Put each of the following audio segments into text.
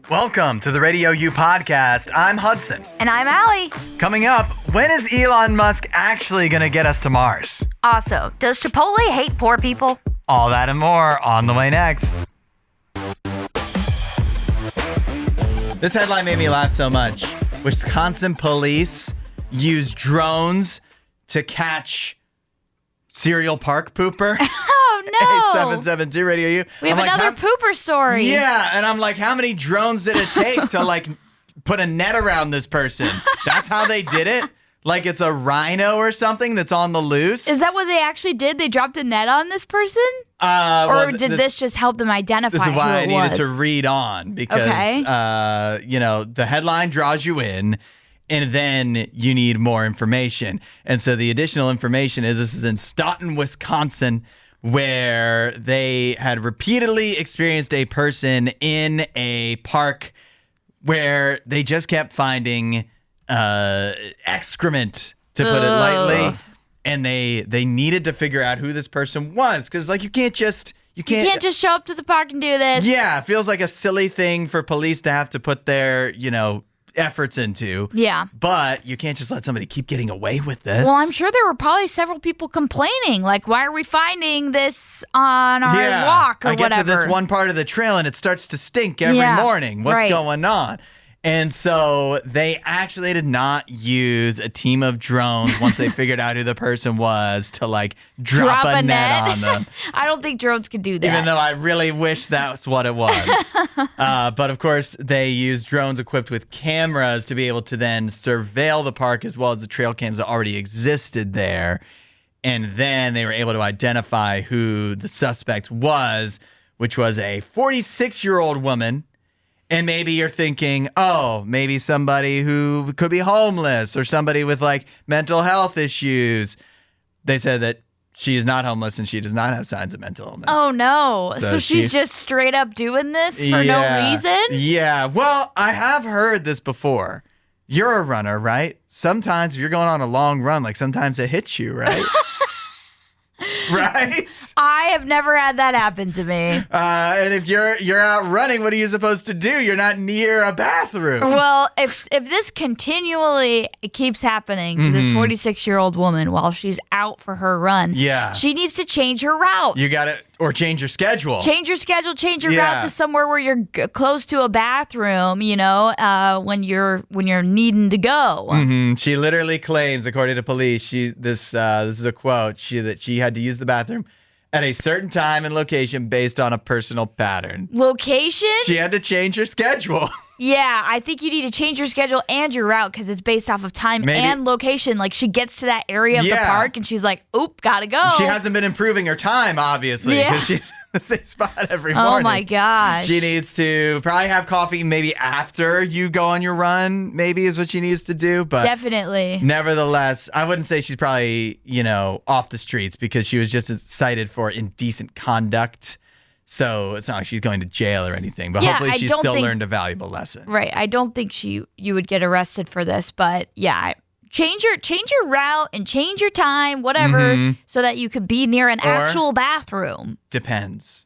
Welcome to the RadioU Podcast. I'm Hudson. And I'm Allie. Coming up, when is Elon Musk actually going to get us to Mars? Also, does Chipotle hate poor people? All that and more on the way next. This headline made me laugh so much. Wisconsin police use drones to catch serial park pooper. Oh, no. 8772 RadioU. We have another pooper story. Yeah, and I'm like, how many drones did it take to, put a net around this person? That's how they did it? Like it's a rhino or something that's on the loose? Is that what they actually did? They dropped a net on this person? Or did this just help them identify who it was? This is why I needed to read on because, the headline draws you in and then you need more information. And so the additional information is this is in Staunton, Wisconsin, where they had repeatedly experienced a person in a park where they just kept finding excrement, to put it lightly, and they needed to figure out who this person was because you can't just show up to the park and do this. Yeah, it feels like a silly thing for police to have to put their efforts into. Yeah. But you can't just let somebody keep getting away with this. Well, I'm sure there were probably several people complaining, like, why are we finding this on our walk or whatever? I get to this one part of the trail and it starts to stink every morning. What's going on? And so they actually did not use a team of drones once they figured out who the person was to drop a net on them. I don't think drones can do that. Even though I really wish that's what it was. But of course, they used drones equipped with cameras to be able to then surveil the park as well as the trail cams that already existed there. And then they were able to identify who the suspect was, which was a 46-year-old woman. And maybe you're thinking, maybe somebody who could be homeless or somebody with mental health issues. They said that she is not homeless and she does not have signs of mental illness. Oh, no. So she's just straight up doing this for no reason? Yeah. Well, I have heard this before. You're a runner, right? Sometimes if you're going on a long run, sometimes it hits you, right? Right? I have never had that happen to me. And if you're out running, what are you supposed to do? You're not near a bathroom. Well, if this continually keeps happening to this 46-year-old woman while she's out for her run, she needs to change her route. You got to, or change your schedule. Change your schedule, change your route to somewhere where you're close to a bathroom, when you're needing to go. Mm-hmm. She literally claims, according to police, this is a quote, that she had to use the bathroom at a certain time and location based on a personal pattern. Location? She had to change her schedule. Yeah, I think you need to change your schedule and your route because it's based off of time and location. She gets to that area of the park and she's like, oop, gotta go. She hasn't been improving her time, obviously, because she's in the same spot every morning. Oh, my gosh. She needs to probably have coffee maybe after you go on your run, maybe is what she needs to do. But definitely. Nevertheless, I wouldn't say she's probably, off the streets because she was just cited for indecent conduct. So it's not like she's going to jail or anything, but hopefully she still learned a valuable lesson. Right. I don't think you would get arrested for this, but change your route and change your time, whatever, so that you could be near an actual bathroom. Depends.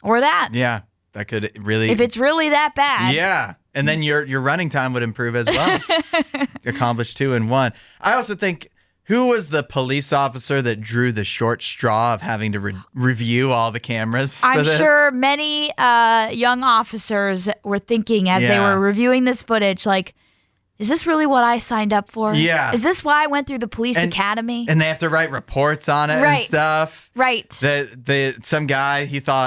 Or that. Yeah. That could really. If it's really that bad. Yeah. And then your running time would improve as well. Accomplish 2 in 1. I also think, who was the police officer that drew the short straw of having to review all the cameras? I'm sure many young officers were thinking as they were reviewing this footage, is this really what I signed up for? Yeah. Is this why I went through the police academy? And they have to write reports on it and stuff. Right. Some guy,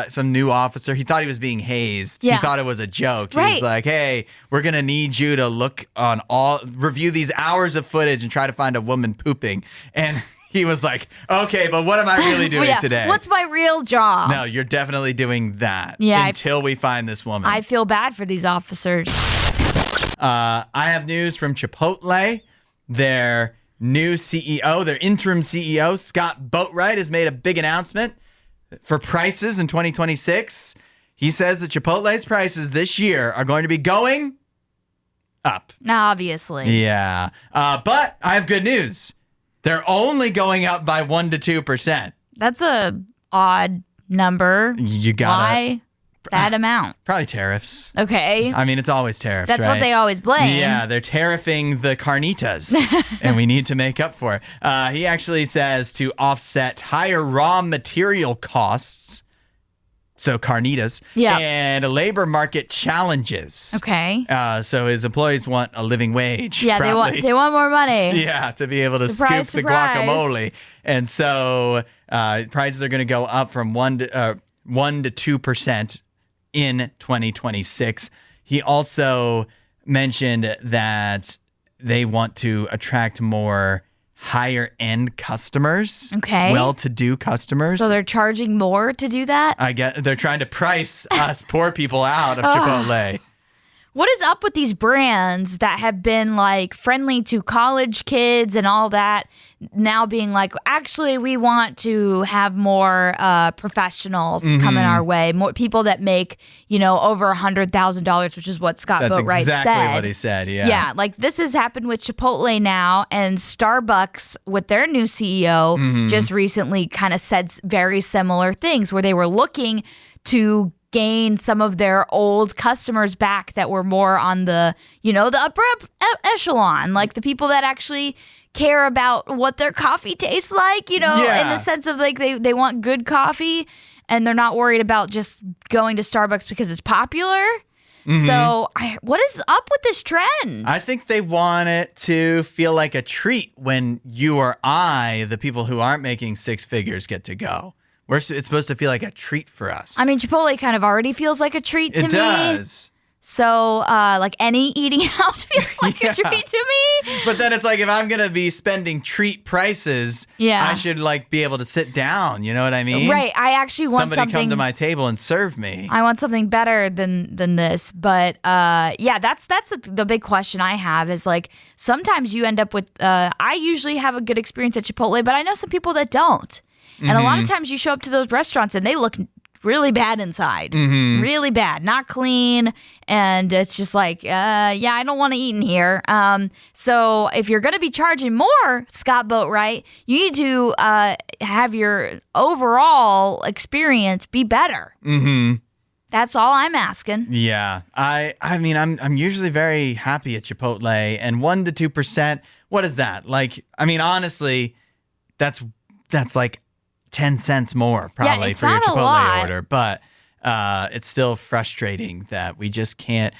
some new officer, he thought he was being hazed. Yeah. He thought it was a joke. He was like, hey, we're going to need you to review these hours of footage and try to find a woman pooping. And he was like, okay, but what am I really doing today? What's my real job? No, you're definitely doing that until we find this woman. I feel bad for these officers. I have news from Chipotle. Their new CEO, their interim CEO, Scott Boatwright, has made a big announcement for prices in 2026. He says that Chipotle's prices this year are going to be going up. Obviously. Yeah. But I have good news. They're only going up by 1% to 2%. That's a odd number. You gotta. Why? that amount? Probably tariffs. Okay. I mean, it's always tariffs, That's right? what they always blame. Yeah, they're tariffing the carnitas, and we need to make up for it. He actually says to offset higher raw material costs, so carnitas, and labor market challenges. Okay. So his employees want a living wage. Yeah, probably. they want more money. Yeah, to be able to Surprise, scoop surprise. the guacamole. And so prices are going to go up from 1 to 2% in 2026. He also mentioned that they want to attract more higher end customers. Okay. Well-to-do customers. So they're charging more to do that? I guess they're trying to price us poor people out of Chipotle. What is up with these brands that have been like friendly to college kids and all that, now being like, actually, we want to have more professionals coming our way, more people that make, over $100,000, which is what Scott Boatwright said. That's exactly what he said. Yeah. Yeah, like this has happened with Chipotle now, and Starbucks with their new CEO just recently kind of said very similar things, where they were looking to gain some of their old customers back that were more on the, the upper echelon, like the people that actually care about what their coffee tastes like, in the sense of like they want good coffee and they're not worried about just going to Starbucks because it's popular. So what is up with this trend? I think they want it to feel like a treat when you or I, the people who aren't making six figures, get to go. It's supposed to feel like a treat for us. I mean, Chipotle kind of already feels like a treat to me. It does. So, like any eating out feels like a treat to me. But then it's like, if I'm going to be spending treat prices, I should like be able to sit down. You know what I mean? Right. I actually want somebody come to my table and serve me. I want something better than this. But that's the big question I have is like, sometimes you end up with, I usually have a good experience at Chipotle, but I know some people that don't. And a lot of times you show up to those restaurants and they look really bad inside. Really bad. Not clean. And it's just like, I don't want to eat in here. So if you're going to be charging more, Scott Boatwright, you need to have your overall experience be better. That's all I'm asking. Yeah. I mean, I'm usually very happy at Chipotle, and 1 to 2%, what is that? Like, I mean, honestly, that's like 10 cents more probably for your Chipotle order, but it's still frustrating that we just can't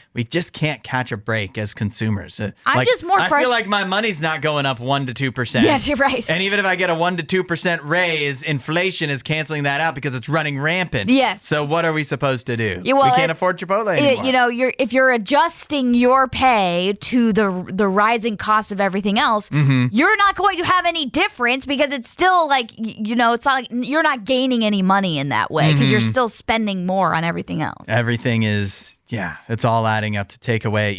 catch a break as consumers. I'm just more I feel like my money's not going up 1 to 2%. Yeah, you're right. And even if I get a 1 to 2% raise, inflation is canceling that out because it's running rampant. Yes. So what are we supposed to do? Yeah, well, we can't afford Chipotle anymore. If you're adjusting your pay to the rising cost of everything else, you're not going to have any difference because it's still like, it's not like you're not gaining any money in that way because you're still spending more on everything else. Everything is, it's all adding up to take away,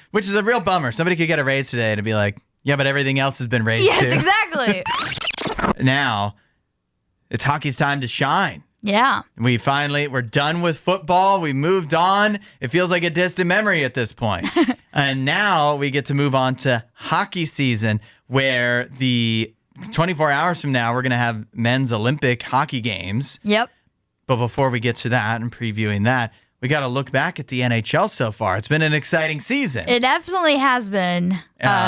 which is a real bummer. Somebody could get a raise today and be like, yeah, but everything else has been raised too. Yes, exactly. Now, it's hockey's time to shine. Yeah. We're done with football. We moved on. It feels like a distant memory at this point. And now we get to move on to hockey season, where the 24 hours from now, we're going to have men's Olympic hockey games. Yep. But before we get to that and previewing that, we got to look back at the NHL so far. It's been an exciting season. It definitely has been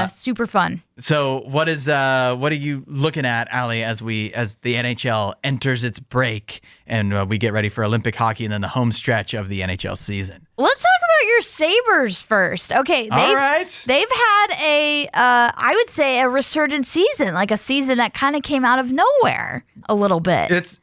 super fun. So what are you looking at, Allie, as the NHL enters its break and we get ready for Olympic hockey and then the home stretch of the NHL season? Let's talk about your Sabres first. Okay, they've had I would say a resurgent season, like a season that kind of came out of nowhere a little bit.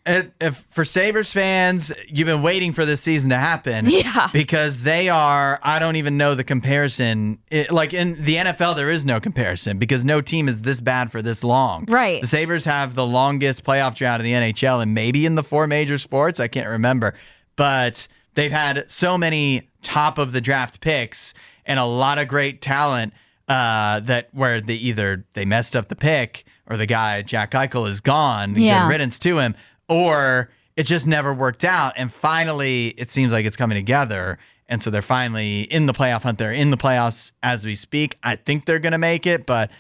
For Sabres fans, you've been waiting for this season to happen. Yeah. Because they are, I don't even know the comparison. Like in the NFL, there is no comparison because no team is this bad for this long. Right. The Sabres have the longest playoff drought in the NHL and maybe in the 4 major sports. I can't remember. But they've had so many top of the draft picks and a lot of great talent where they messed up the pick, or the guy, Jack Eichel, is gone. Good riddance to him. Or it just never worked out. And finally, it seems like it's coming together. And so they're finally in the playoff hunt. They're in the playoffs as we speak. I think they're going to make it, but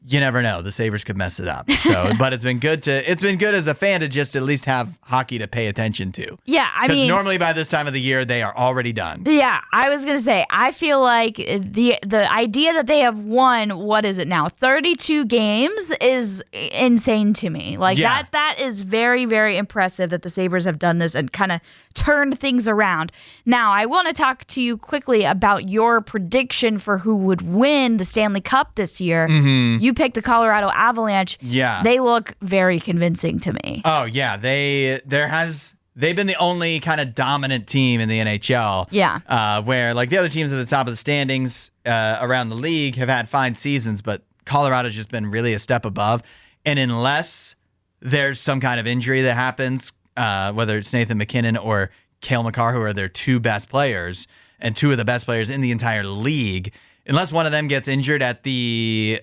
you never know. The Sabres could mess it up. So, but it's been good as a fan to just at least have hockey to pay attention to. Yeah, I mean, normally by this time of the year they are already done. Yeah, I was gonna say, I feel like the idea that they have won, what is it now, 32 games is insane to me. Like that is very, very impressive that the Sabres have done this and kind of turned things around. Now, I want to talk to you quickly about your prediction for who would win the Stanley Cup this year. Mm-hmm. You picked the Colorado Avalanche. Yeah. They look very convincing to me. Oh, yeah. They've been the only kind of dominant team in the NHL. Yeah. Where like the other teams at the top of the standings around the league have had fine seasons, but Colorado's just been really a step above. And unless there's some kind of injury that happens, whether it's Nathan McKinnon or Cale Makar, who are their two best players and two of the best players in the entire league, unless one of them gets injured at the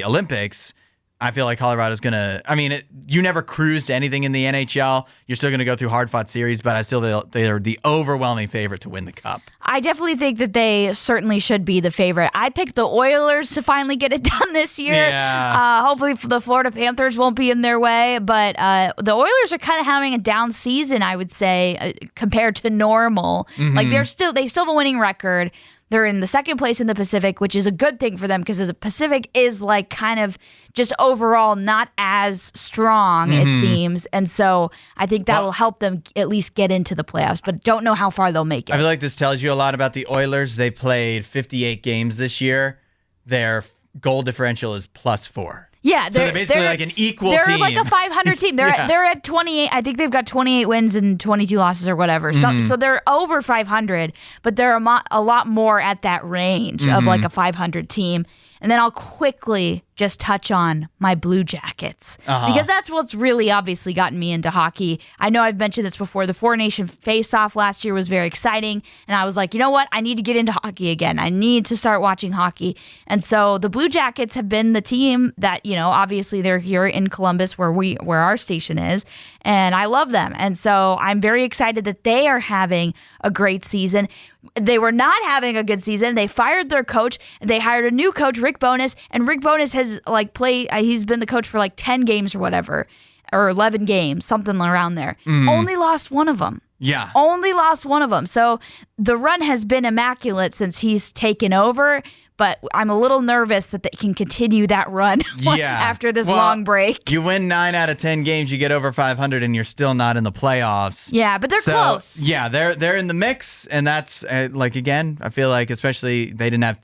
Olympics, I feel like Colorado's going to, you never cruise to anything in the NHL. You're still going to go through hard-fought series, but I still feel they're the overwhelming favorite to win the Cup. I definitely think that they certainly should be the favorite. I picked the Oilers to finally get it done this year. Yeah. Hopefully the Florida Panthers won't be in their way, but the Oilers are kind of having a down season, I would say, compared to normal. Mm-hmm. Like they still have a winning record. They're in the second place in the Pacific, which is a good thing for them because the Pacific is like kind of just overall not as strong, it seems. And so I think that will help them at least get into the playoffs, but don't know how far they'll make it. I feel like this tells you a lot about the Oilers. They played 58 games this year. Their goal differential is +4. Yeah, so they're basically like an equal team. They're like a 500 team. They're at 28. I think they've got 28 wins and 22 losses or whatever. So they're over 500, but they're a lot more at that range of like a 500 team. And then I'll quickly just touch on my Blue Jackets because that's what's really obviously gotten me into hockey. I know I've mentioned this before. The Four Nation Face-Off last year was very exciting, and I was like, you know what? I need to get into hockey again. I need to start watching hockey. And so the Blue Jackets have been the team that, obviously they're here in Columbus where our station is, and I love them. And so I'm very excited that they are having a great season. They were not having a good season. They fired their coach, and they hired a new coach, Rick Bowness, and Rick Bowness has played. He's been the coach for 10 games or whatever, or 11 games, something around there. Only lost one of them. Yeah. Only lost one of them. So the run has been immaculate since he's taken over, but I'm a little nervous that they can continue that run after this long break. You win 9 out of 10 games, you get over 500, and you're still not in the playoffs. Yeah, but they're close. Yeah, they're in the mix, and that's again, I feel like especially they didn't have.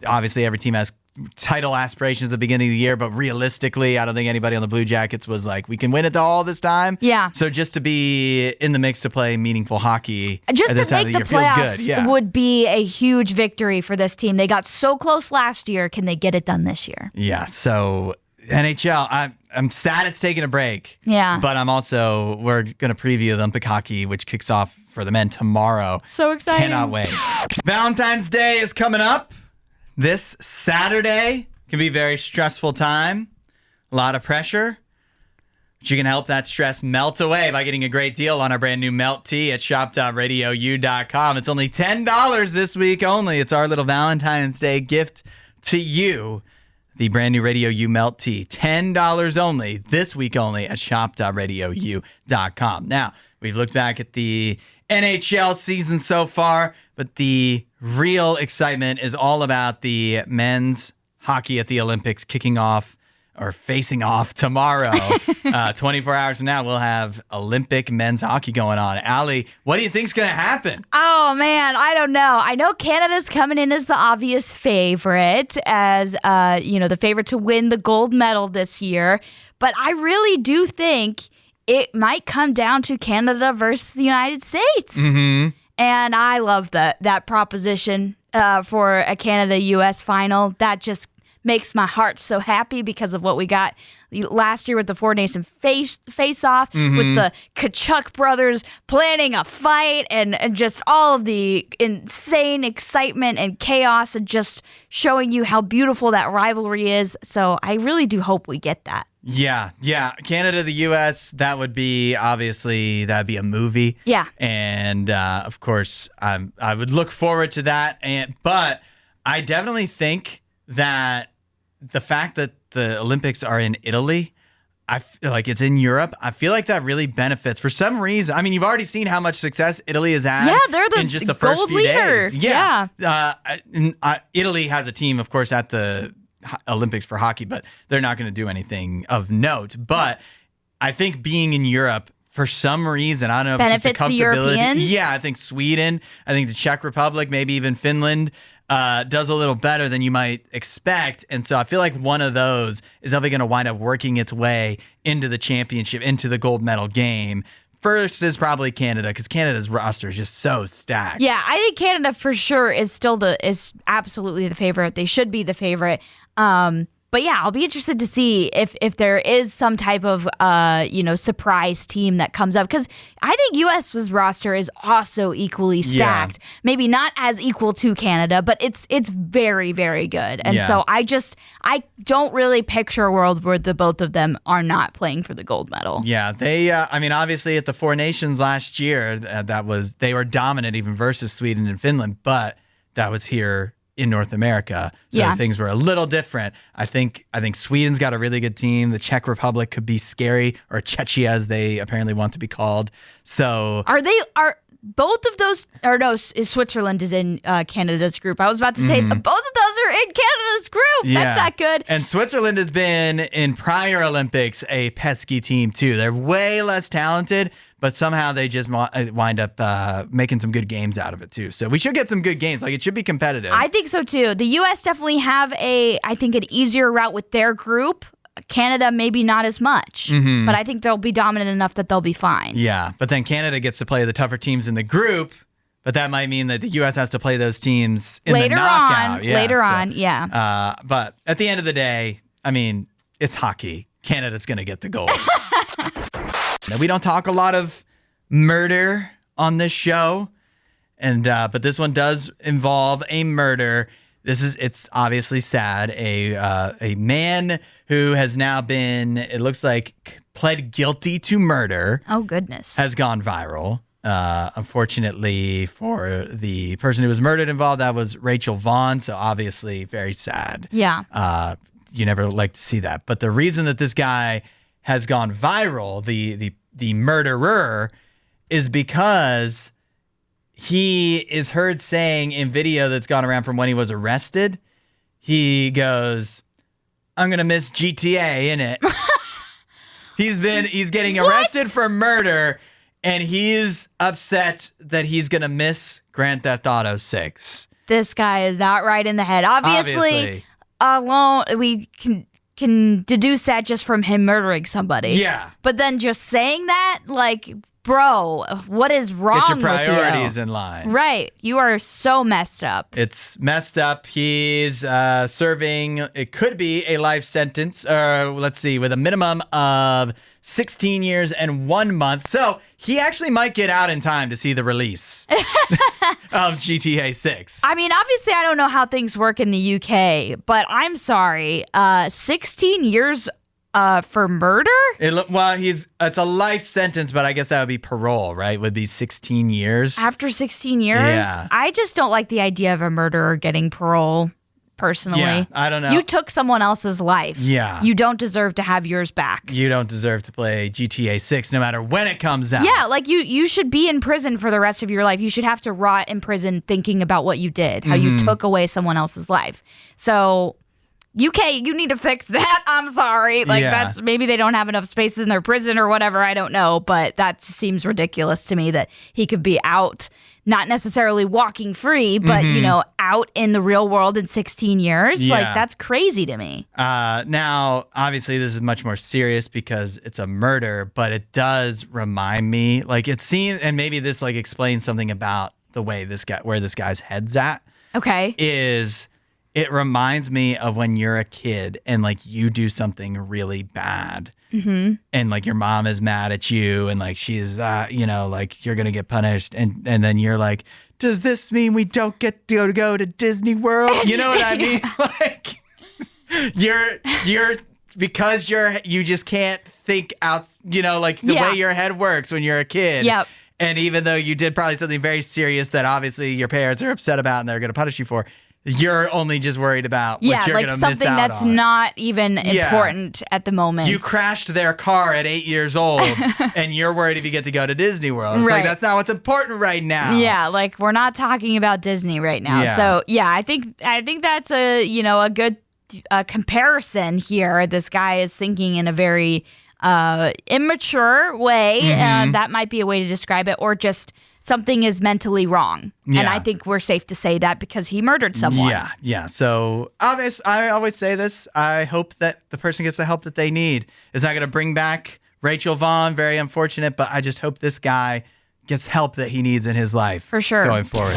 Obviously, every team has title aspirations at the beginning of the year, but realistically, I don't think anybody on the Blue Jackets was like, we can win it all this time. Yeah. So just to be in the mix to play meaningful hockey just at this to time make of the year playoffs feels good. Yeah. would be a huge victory for this team. They got so close last year. Can they get it done this year? Yeah. So NHL, I'm sad it's taking a break. Yeah. But we're going to preview the Olympic hockey, which kicks off for the men tomorrow. So exciting. Cannot wait. Valentine's Day is coming up this Saturday. Can be a very stressful time, a lot of pressure. But you can help that stress melt away by getting a great deal on our brand new Melt Tea at shop.radiou.com. It's only $10 this week only. It's our little Valentine's Day gift to you. The brand new RadioU Melt Tea, $10 only, this week only at shop.radiou.com. Now, we've looked back at the NHL season so far, but the real excitement is all about the men's hockey at the Olympics kicking off or facing off tomorrow. 24 hours from now, we'll have Olympic men's hockey going on. Allie, what do you think's going to happen? Oh, man, I don't know. I know Canada's coming in as the obvious favorite, as the favorite to win the gold medal this year. But I really do think it might come down to Canada versus the United States. Mm-hmm. And I love that proposition for a Canada-U.S. final. That just makes my heart so happy because of what we got last year with the Four Nation face-off, with the Kachuk brothers planning a fight and just all of the insane excitement and chaos and just showing you how beautiful that rivalry is. So I really do hope we get that. Yeah. Canada, the U.S., that'd be a movie. Yeah. And, of course, I would look forward to that. But I definitely think that the fact that the Olympics are in Italy, I feel like it's in Europe. I feel like that really benefits for some reason. I mean, you've already seen how much success Italy has had. Yeah, they're the in just the first gold few leader. days. Italy has a team, of course, at the Olympics for hockey, but they're not going to do anything of note. But I think being in Europe, for some reason, I don't know if benefits it's just a the comfortability. Europeans. Yeah, I think Sweden, I think the Czech Republic, maybe even Finland does a little better than you might expect. And so I feel like one of those is definitely going to wind up working its way into the championship, into the gold medal game. First is probably Canada, because Canada's roster is just so stacked. Yeah, I think Canada for sure is absolutely the favorite. They should be the favorite. But yeah, I'll be interested to see if there is some type of surprise team that comes up, because I think US's roster is also equally stacked. Yeah. Maybe not as equal to Canada, but it's very, very good. And so I don't really picture a world where the both of them are not playing for the gold medal. Yeah, they obviously at the Four Nations last year, they were dominant even versus Sweden and Finland, but that was here in North America, so things were a little different. I think Sweden's got a really good team. The Czech Republic could be scary, or Czechia as they apparently want to be called. So are both of those? Or no, Switzerland is in Canada's group. I was about to say both of those are in Canada's group. Yeah. That's not good. And Switzerland has been in prior Olympics a pesky team too. They're way less talented, but somehow they just wind up making some good games out of it too. So we should get some good games. Like, it should be competitive. I think so too. The U.S. definitely have an easier route with their group. Canada maybe not as much, but I think they'll be dominant enough that they'll be fine. Yeah, but then Canada gets to play the tougher teams in the group, but that might mean that the U.S. has to play those teams in the knockout. Later on, yeah. But at the end of the day, I mean, it's hockey. Canada's going to get the gold. Now, we don't talk a lot of murder on this show, but this one does involve a murder. It's obviously sad. A man who has now been, it looks like, pled guilty to murder. Oh, goodness. Has gone viral. Unfortunately for the person who was murdered involved, that was Rachel Vaughn. So obviously very sad. Yeah. You never like to see that. But the reason that this guy has gone viral, the murderer, is because he is heard saying in video that's gone around from when he was arrested, he goes, "I'm going to miss GTA, innit?" He's getting arrested for murder, and he's upset that he's going to miss Grand Theft Auto 6. This guy is not right in the head. Obviously. Alone, we can deduce that just from him murdering somebody. Yeah. But then just saying that, like, bro, what is wrong with you? Get your priorities in line. Right. You are so messed up. It's messed up. He's serving, it could be a life sentence, let's see, with a minimum of 16 years and 1 month. So he actually might get out in time to see the release of GTA 6. I mean, obviously, I don't know how things work in the UK, but I'm sorry. 16 years for murder? It's a life sentence, but I guess that would be parole, right? Would be 16 years. After 16 years? Yeah. I just don't like the idea of a murderer getting parole, personally. Yeah, I don't know. You took someone else's life. Yeah. You don't deserve to have yours back. You don't deserve to play GTA 6 no matter when it comes out. Yeah, like you should be in prison for the rest of your life. You should have to rot in prison thinking about what you did, how you took away someone else's life. So UK, you need to fix that. I'm sorry. That's maybe they don't have enough spaces in their prison or whatever. I don't know. But that seems ridiculous to me that he could be out, not necessarily walking free, but, out in the real world in 16 years. Yeah. Like, that's crazy to me. Now, obviously, this is much more serious because it's a murder, but it does remind me, like, it seems, and maybe this, like, explains something about the way where this guy's head's at. Okay. It reminds me of when you're a kid and, like, you do something really bad and, like, your mom is mad at you and, like, she's, like, you're going to get punished. And then you're like, does this mean we don't get to go to Disney World? You know what I mean? Like, because you just can't think out, like the way your head works when you're a kid. Yep. And even though you did probably something very serious that obviously your parents are upset about and they're going to punish you for, You're only just worried about what you're like going to miss something out that's on. not even important at the moment. You crashed their car at 8 years old, and you're worried if you get to go to Disney World. It's like, that's not what's important right now. Yeah, like we're not talking about Disney right now. Yeah. So I think that's a good comparison here. This guy is thinking in a very immature way, and that might be a way to describe it, or just something is mentally wrong. Yeah. And I think we're safe to say that because he murdered someone. Yeah. So I always say this. I hope that the person gets the help that they need. It's not going to bring back Rachel Vaughn. Very unfortunate, but I just hope this guy gets help that he needs in his life. For sure. Going forward.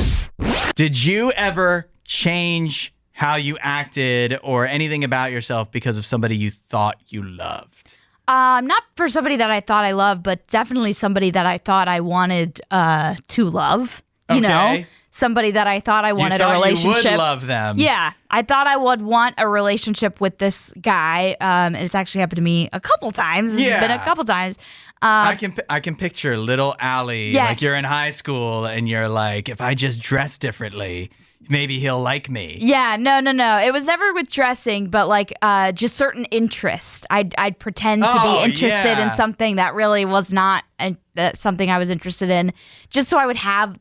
Did you ever change how you acted or anything about yourself because of somebody you thought you loved? Not for somebody that I thought I loved, but definitely somebody that I thought I wanted to love. You know, somebody that I thought I wanted a relationship. You would love them. Yeah, I thought I would want a relationship with this guy. It's actually happened to me a couple times. It's been a couple times. I can picture little Allie, Yes. like you're in high school and you're like, if I just dress differently, maybe he'll like me. Yeah, no. It was never with dressing, but like just certain interest. I'd pretend to be interested in something that really was not something I was interested in, just so I would have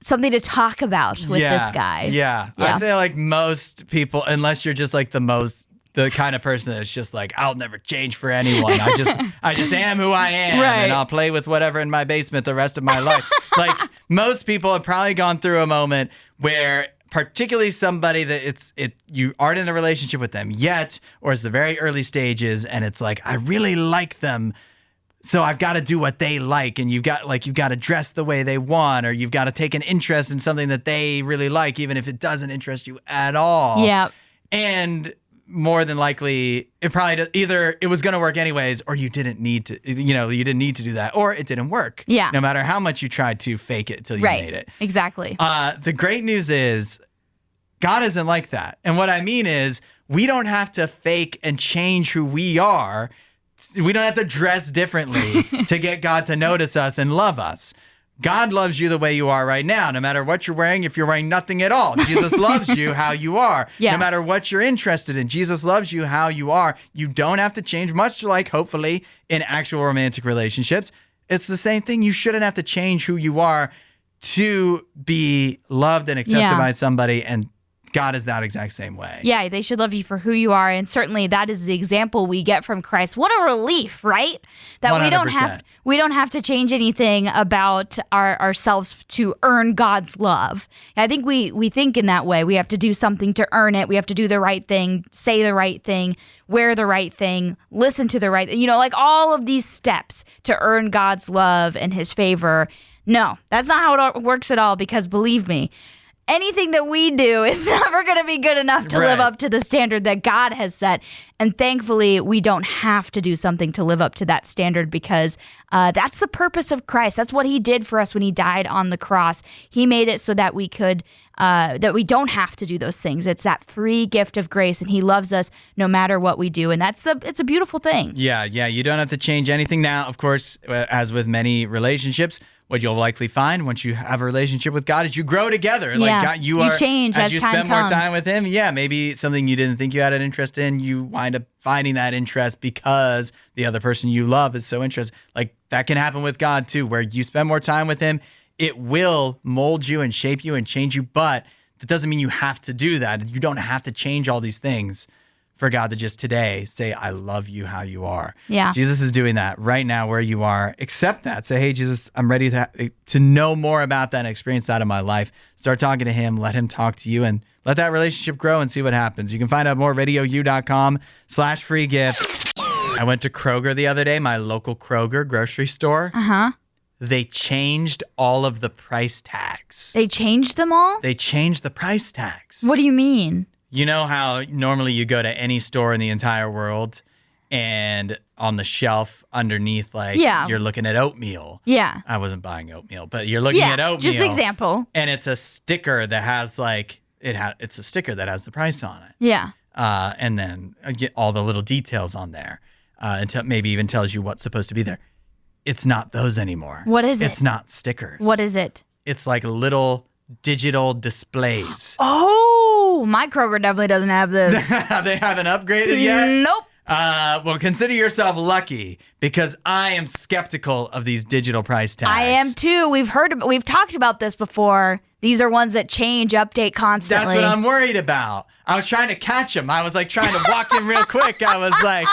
something to talk about with this guy. Yeah. I feel like most people, unless you're just like the kind of person that's just like, I'll never change for anyone. I just am who I am, and I'll play with whatever in my basement the rest of my life. Like most people have probably gone through a moment where, particularly somebody that you aren't in a relationship with them yet, or it's the very early stages, and it's like, I really like them, so I've got to do what they like, and you've got to dress the way they want, or you've got to take an interest in something that they really like, even if it doesn't interest you at all. Yeah. And more than likely, it probably either it was going to work anyways, or you didn't need to. You didn't need to do that, or it didn't work. Yeah. No matter how much you tried to fake it till you made it. Exactly. The great news is, God isn't like that, and what I mean is, we don't have to fake and change who we are. We don't have to dress differently to get God to notice us and love us. God loves you the way you are right now, no matter what you're wearing. If you're wearing nothing at all, Jesus loves you how you are. Yeah. No matter what you're interested in, Jesus loves you how you are. You don't have to change, much like, hopefully, in actual romantic relationships. It's the same thing. You shouldn't have to change who you are to be loved and accepted by somebody, and God is that exact same way. Yeah, they should love you for who you are, and certainly that is the example we get from Christ. What a relief, right? That 100%. we don't have to change anything about ourselves to earn God's love. I think we think in that way. We have to do something to earn it. We have to do the right thing, say the right thing, wear the right thing, listen to the right thing. Like all of these steps to earn God's love and His favor. No, that's not how it works at all, because believe me, anything that we do is never going to be good enough to live up to the standard that God has set. And thankfully, we don't have to do something to live up to that standard, because that's the purpose of Christ. That's what He did for us when He died on the cross. He made it so that we could, that we don't have to do those things. It's that free gift of grace, and He loves us no matter what we do. And it's a beautiful thing. Yeah. You don't have to change anything now. Of course, as with many relationships, what you'll likely find once you have a relationship with God is you grow together. Yeah. Like you change as you time spend comes. more time with Him. Yeah, maybe something you didn't think you had an interest in, you wind up finding that interest because the other person you love is so interested. Like that can happen with God too, where you spend more time with Him. It will mold you and shape you and change you, but that doesn't mean you have to do that. You don't have to change all these things for God to just today say, I love you how you are. Yeah. Jesus is doing that right now where you are. Accept that. Say, hey, Jesus, I'm ready to know more about that and experience that in my life. Start talking to Him. Let Him talk to you and let that relationship grow and see what happens. You can find out more at RadioU.com/free gift. I went to Kroger the other day, my local Kroger grocery store. Uh-huh. They changed all of the price tags. They changed them all? They changed the price tags. What do you mean? You know how normally you go to any store in the entire world and on the shelf underneath, you're looking at oatmeal. Yeah. I wasn't buying oatmeal, but you're looking at oatmeal. Just example. And it's a sticker that has it's a sticker that has the price on it. Yeah. And then get all the little details on there. Until maybe even tells you what's supposed to be there. It's not those anymore. What is it? It's not stickers. What is it? It's like little digital displays. Oh. Oh, my Kroger definitely doesn't have this. They haven't upgraded yet? Nope. Well, consider yourself lucky because I am skeptical of these digital price tags. I am too. We've talked about this before. These are ones that change, update constantly. That's what I'm worried about. I was trying to catch him. I was like trying to walk in real quick. I was like,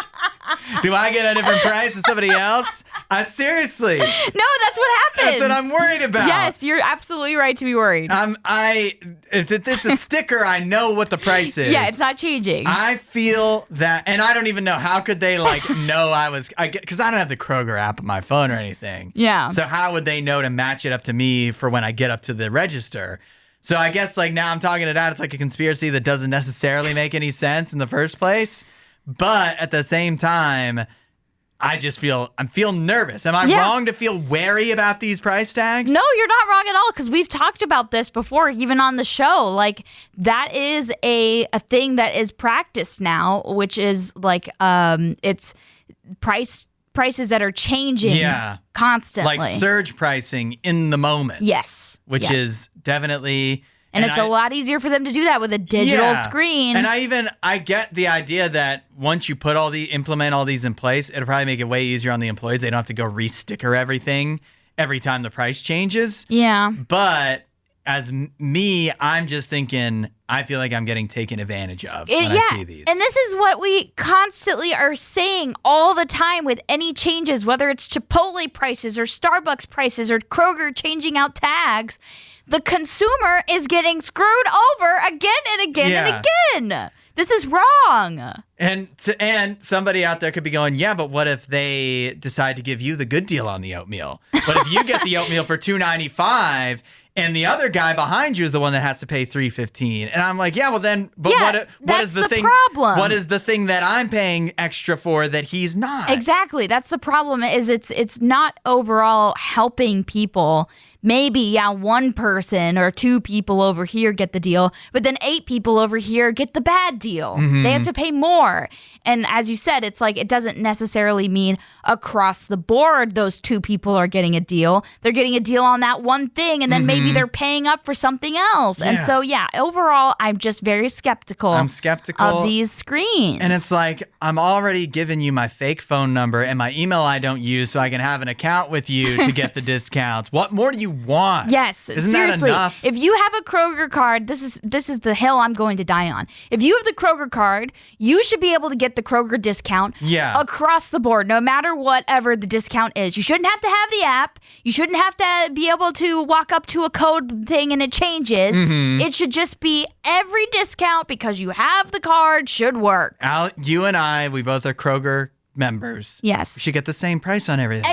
do I get a different price than somebody else? Seriously. No, that's what happens. That's what I'm worried about. Yes, you're absolutely right to be worried. It's a sticker. I know what the price is. Yeah, it's not changing. I feel that, and I don't even know, how could they know because I don't have the Kroger app on my phone or anything. Yeah. So how would they know to match it up to me for when I get up to the register? So I guess now I'm talking it out. It's like a conspiracy that doesn't necessarily make any sense in the first place. But at the same time, I'm feeling nervous. Am I wrong to feel wary about these price tags? No, you're not wrong at all, because we've talked about this before, even on the show. Like, that is a thing that is practiced now, which is it's prices that are changing constantly. Like surge pricing in the moment. Yes. Which is definitely... And it's a lot easier for them to do that with a digital screen. And I get the idea that once you implement all these in place, it'll probably make it way easier on the employees. They don't have to go re-sticker everything every time the price changes. Yeah. But as me, I'm just thinking, I feel like I'm getting taken advantage of when I see these. And this is what we constantly are saying all the time with any changes, whether it's Chipotle prices or Starbucks prices or Kroger changing out tags. The consumer is getting screwed over again and again and again. This is wrong. And somebody out there could be going, yeah, but what if they decide to give you the good deal on the oatmeal? What if you get the oatmeal for $2.95 and the other guy behind you is the one that has to pay $3.15? And I'm like, yeah, well then, but what is the thing? Problem. What is the thing that I'm paying extra for that he's not? Exactly. That's the problem. Is it's not overall helping people. Maybe, one person or two people over here get the deal, but then 8 people over here get the bad deal. Mm-hmm. They have to pay more. And as you said, it's like it doesn't necessarily mean across the board those 2 people are getting a deal. They're getting a deal on that one thing, and then maybe they're paying up for something else. Yeah. And so, overall, I'm just very skeptical. I'm skeptical of these screens. And it's like, I'm already giving you my fake phone number and my email I don't use so I can have an account with you to get the discounts. What more do you want? Yes, Isn't seriously. that enough? If you have a Kroger card, this is the hill I'm going to die on. If you have the Kroger card, you should be able to get the Kroger discount across the board, no matter whatever the discount is. You shouldn't have to have the app. You shouldn't have to be able to walk up to a code thing and it changes. Mm-hmm. It should just be every discount because you have the card should work. Al, you and I, we both are Kroger members. Yes. We should get the same price on everything.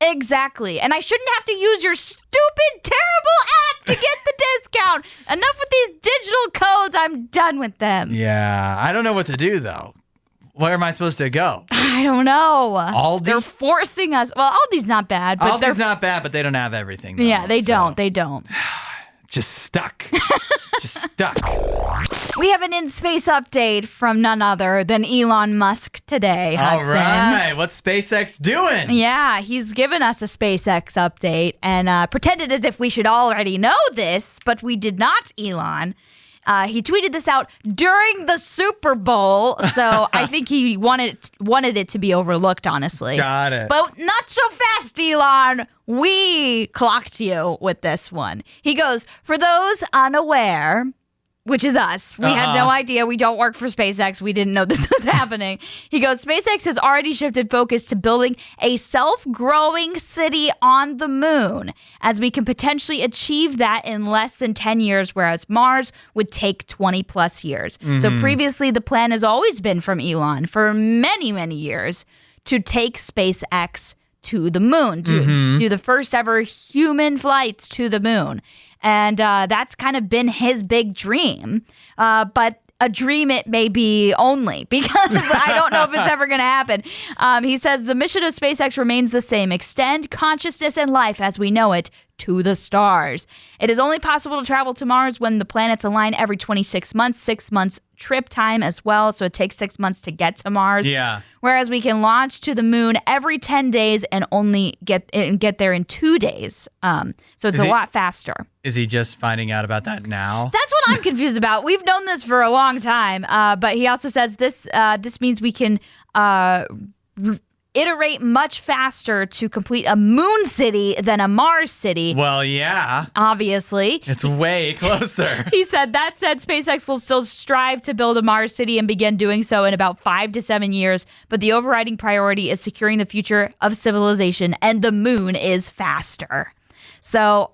Exactly. And I shouldn't have to use your stupid, terrible app to get the discount. Enough with these digital codes. I'm done with them. Yeah. I don't know what to do, though. Where am I supposed to go? I don't know. Aldi? They're forcing us. Well, Aldi's not bad. But Aldi's not bad, but they don't have everything, though, yeah, they don't. They don't. Just stuck. We have an in-space update from none other than Elon Musk today, Hudson. All right. What's SpaceX doing? Yeah, he's given us a SpaceX update and pretended as if we should already know this, but we did not, Elon. He tweeted this out during the Super Bowl, so I think he wanted it to be overlooked, honestly. Got it. But not so fast, Elon. We clocked you with this one. He goes, for those unaware, which is us. We had no idea. We don't work for SpaceX. We didn't know this was happening. He goes, SpaceX has already shifted focus to building a self-growing city on the moon, as we can potentially achieve that in less than 10 years, whereas Mars would take 20 plus years. Mm-hmm. So previously, the plan has always been from Elon for many, many years to take SpaceX to the moon, to do the first ever human flights to the moon. And that's kind of been his big dream. But a dream it may be only, because I don't know if it's ever going to happen. He says the mission of SpaceX remains the same: extend consciousness and life as we know it to the stars. It is only possible to travel to Mars when the planets align every 26 months, 6 months trip time as well. So it takes 6 months to get to Mars. Yeah. Whereas we can launch to the moon every 10 days and only get there in 2 days. So it's a lot faster. Is he just finding out about that now? That's what I'm confused about. We've known this for a long time. But he also says this means we can iterate much faster to complete a moon city than a Mars city. Well, yeah. Obviously. It's way closer. He said, that said, SpaceX will still strive to build a Mars city and begin doing so in about 5 to 7 years. But the overriding priority is securing the future of civilization, and the moon is faster. So,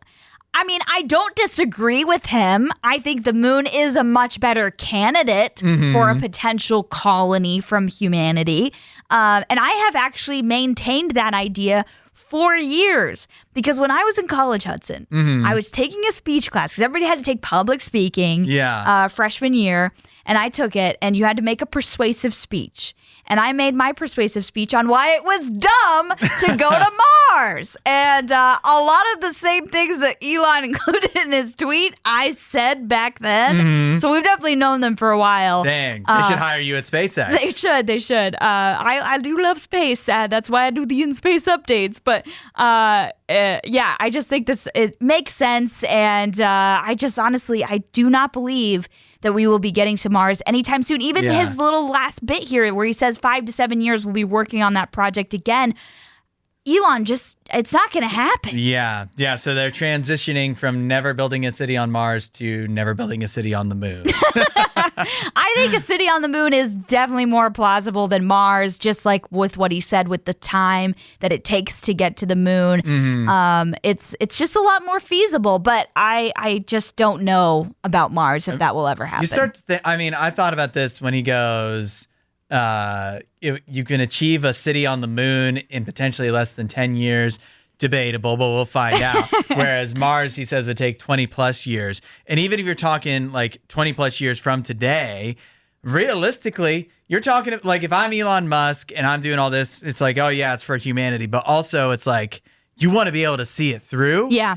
I mean, I don't disagree with him. I think the moon is a much better candidate for a potential colony from humanity. And I have actually maintained that idea for years. Because when I was in college, Hudson, I was taking a speech class because everybody had to take public speaking freshman year. And I took it, and you had to make a persuasive speech. And I made my persuasive speech on why it was dumb to go to Mars. And a lot of the same things that Elon included in his tweet, I said back then. So we've definitely known them for a while. Dang. They should hire you at SpaceX. They should. I do love space. That's why I do the in-space updates. But yeah, I just think it makes sense. And I just honestly, I do not believe that we will be getting to Mars anytime soon. Even his little last bit here where he says 5 to 7 years we'll be working on that project again. Elon it's not going to happen. Yeah. So they're transitioning from never building a city on Mars to never building a city on the moon. I think a city on the moon is definitely more plausible than Mars, just like with what he said with the time that it takes to get to the moon. It's just a lot more feasible, but I just don't know about Mars if that will ever happen. You start to I thought about this when he goes, you can achieve a city on the moon in potentially less than 10 years. Debatable, but we'll find out. Whereas Mars, he says, would take 20 plus years. And even if you're talking like 20 plus years from today, realistically, you're talking like if I'm Elon Musk and I'm doing all this, it's like, oh yeah, it's for humanity. But also it's like, you want to be able to see it through. Yeah.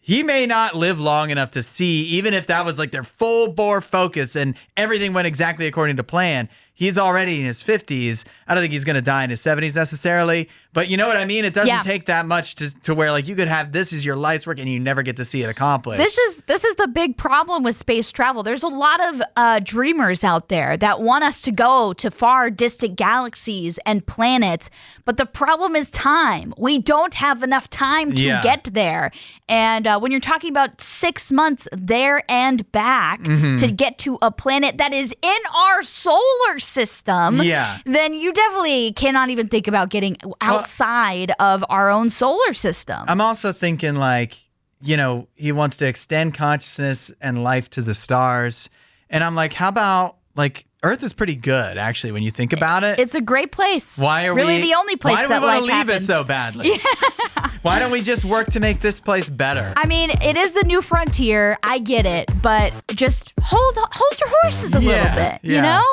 He may not live long enough to see, even if that was like their full bore focus and everything went exactly according to plan. He's already in his 50s. I don't think he's going to die in his 70s necessarily. But you know what I mean? It doesn't take that much to where like you could have this is your life's work and you never get to see it accomplished. This is the big problem with space travel. There's a lot of dreamers out there that want us to go to far distant galaxies and planets. But the problem is time. We don't have enough time to get there. And when you're talking about 6 months there and back to get to a planet that is in our solar system, then you definitely cannot even think about getting outside of our own solar system. I'm also thinking like, he wants to extend consciousness and life to the stars. And I'm like, how about like Earth is pretty good, actually, when you think about it. It's a great place. Why are really the only place that life Why do we want to leave happens. it so badly? Yeah. Why don't we just work to make this place better? I mean, it is the new frontier. I get it, but just hold your horses a little bit, you know?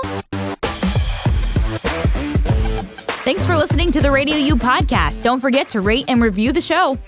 Thanks for listening to the RadioU Podcast. Don't forget to rate and review the show.